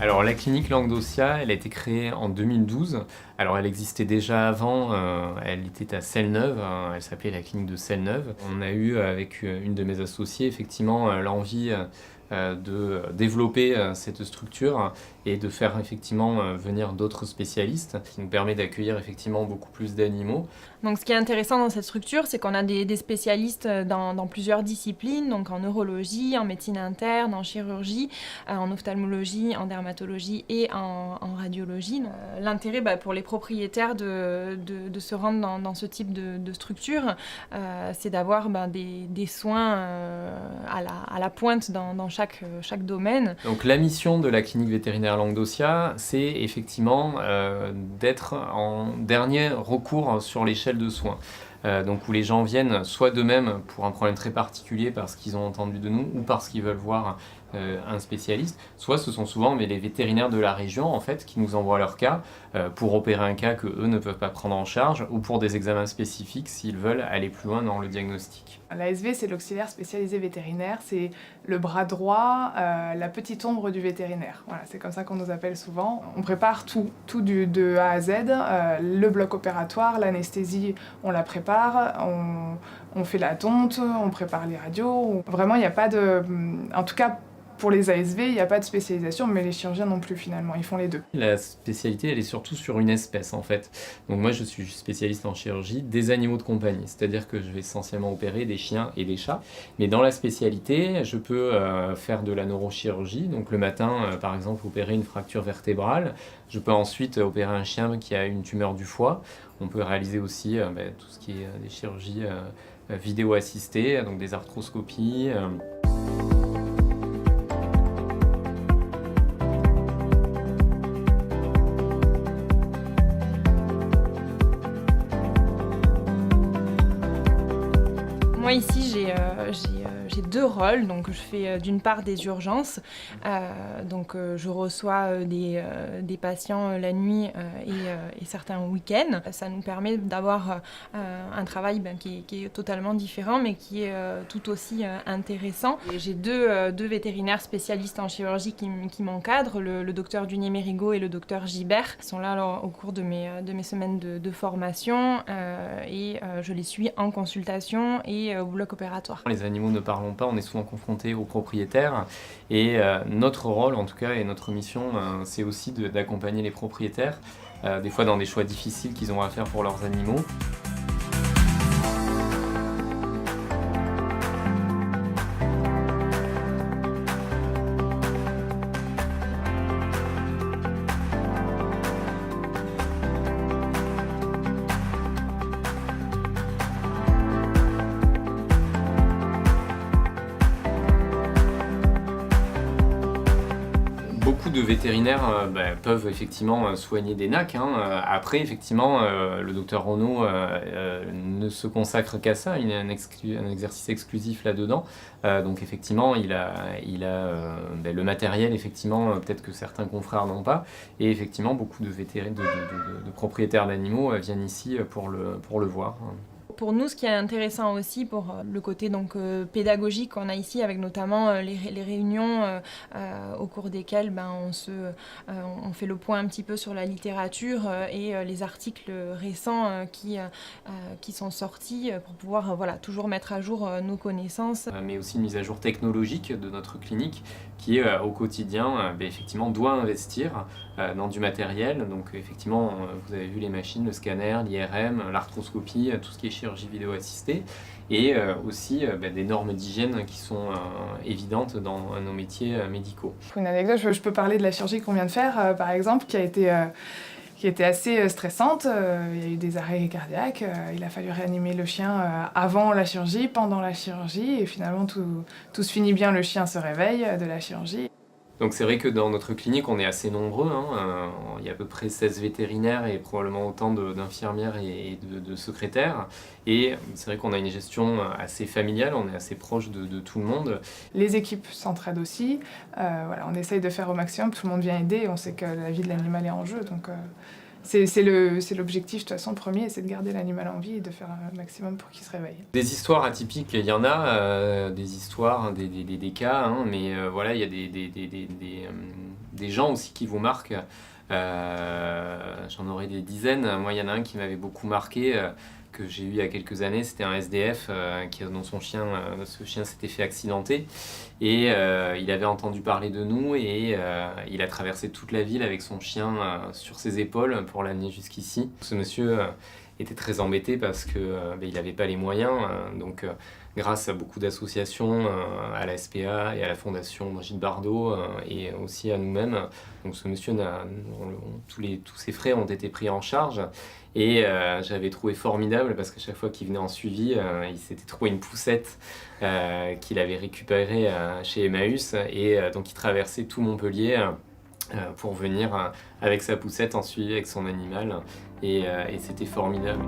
Alors la clinique Languedocia, elle a été créée en 2012. Alors elle existait déjà avant, elle était à Celle-Neuve, elle s'appelait la clinique de Celle-Neuve. On a eu avec une de mes associées effectivement l'envie de développer cette structure et de faire effectivement venir d'autres spécialistes, ce qui nous permet d'accueillir effectivement beaucoup plus d'animaux. Donc ce qui est intéressant dans cette structure, c'est qu'on a des spécialistes dans plusieurs disciplines, donc en neurologie, en médecine interne, en chirurgie, en ophtalmologie, en dermatologie et en radiologie. L'intérêt pour les propriétaires de se rendre dans ce type de structure, c'est d'avoir des soins à la pointe dans chaque domaine. Donc la mission de la clinique vétérinaire Languedocia, c'est effectivement d'être en dernier recours sur l'échelle de soins. Donc où les gens viennent soit d'eux-mêmes pour un problème très particulier parce qu'ils ont entendu de nous ou parce qu'ils veulent voir un spécialiste, soit ce sont souvent les vétérinaires de la région en fait qui nous envoient leur cas pour opérer un cas que eux ne peuvent pas prendre en charge ou pour des examens spécifiques s'ils veulent aller plus loin dans le diagnostic. L'ASV, c'est l'auxiliaire spécialisé vétérinaire, c'est le bras droit, la petite ombre du vétérinaire. Voilà, c'est comme ça qu'on nous appelle souvent. On prépare tout de A à Z, le bloc opératoire, l'anesthésie, on la prépare, on fait la tonte, on prépare les radios. Vraiment, il n'y a pas de... En tout cas, pour les ASV, il n'y a pas de spécialisation, mais les chirurgiens non plus finalement, ils font les deux. La spécialité, elle est surtout sur une espèce en fait. Donc moi je suis spécialiste en chirurgie des animaux de compagnie, c'est-à-dire que je vais essentiellement opérer des chiens et des chats. Mais dans la spécialité, je peux faire de la neurochirurgie, donc le matin par exemple opérer une fracture vertébrale. Je peux ensuite opérer un chien qui a une tumeur du foie. On peut réaliser aussi tout ce qui est des chirurgies vidéo assistées, donc des arthroscopies. Moi ici j'ai deux rôles, donc je fais d'une part des urgences, donc je reçois des patients la nuit et certains week-ends. Ça nous permet d'avoir un travail qui est totalement différent mais qui est tout aussi intéressant. Et j'ai deux vétérinaires spécialistes en chirurgie qui m'encadrent, le docteur Dunier-Mérigot et le docteur Gibert. Ils sont là alors, au cours de mes semaines de formation et je les suis en consultation et au bloc opératoire. Les animaux ne parlent pas, on est souvent confronté aux propriétaires et notre rôle en tout cas et notre mission c'est aussi d'accompagner les propriétaires, des fois dans des choix difficiles qu'ils ont à faire pour leurs animaux. Beaucoup de vétérinaires peuvent effectivement soigner des NAC. Après, effectivement, le docteur Renaud ne se consacre qu'à ça, il a un exercice exclusif là-dedans. Donc effectivement, il a le matériel, effectivement, peut-être que certains confrères n'ont pas. Et effectivement, beaucoup de propriétaires d'animaux viennent ici pour le voir. Pour nous, ce qui est intéressant aussi pour le côté pédagogique qu'on a ici, avec notamment les réunions au cours desquelles on fait le point un petit peu sur la littérature et les articles récents qui sont sortis pour pouvoir toujours mettre à jour nos connaissances. Mais aussi une mise à jour technologique de notre clinique qui au quotidien effectivement doit investir dans du matériel. Donc effectivement, vous avez vu les machines, le scanner, l'IRM, l'arthroscopie, tout ce qui est chirurgie vidéo assistée et aussi des normes d'hygiène qui sont évidentes dans nos métiers médicaux. Pour une anecdote, je peux parler de la chirurgie qu'on vient de faire par exemple, qui était assez stressante. Il y a eu des arrêts cardiaques, il a fallu réanimer le chien avant la chirurgie, pendant la chirurgie, et finalement tout se finit bien, le chien se réveille de la chirurgie. Donc c'est vrai que dans notre clinique, on est assez nombreux. Il y a à peu près 16 vétérinaires et probablement autant d'infirmières et de secrétaires. Et c'est vrai qu'on a une gestion assez familiale, on est assez proche de tout le monde. Les équipes s'entraident aussi. On essaye de faire au maximum, tout le monde vient aider, on sait que la vie de l'animal est en jeu. Donc c'est l'objectif de toute façon premier, c'est de garder l'animal en vie et de faire un maximum pour qu'il se réveille. Des histoires atypiques, il y en a, des histoires, des cas, hein, mais voilà, il y a des gens aussi qui vous marquent. J'en aurais des dizaines. Moi, il y en a un qui m'avait beaucoup marqué, que j'ai eu il y a quelques années. C'était un SDF dont ce chien s'était fait accidenter. Et il avait entendu parler de nous et il a traversé toute la ville avec son chien sur ses épaules pour l'amener jusqu'ici. Ce monsieur était très embêté parce qu'il n'avait pas les moyens. Donc, grâce à beaucoup d'associations, à la SPA et à la Fondation Brigitte Bardot et aussi à nous-mêmes. Donc ce monsieur, tous ses frais ont été pris en charge et j'avais trouvé formidable parce qu'à chaque fois qu'il venait en suivi, il s'était trouvé une poussette qu'il avait récupérée chez Emmaüs et donc il traversait tout Montpellier pour venir avec sa poussette en suivi avec son animal et c'était formidable.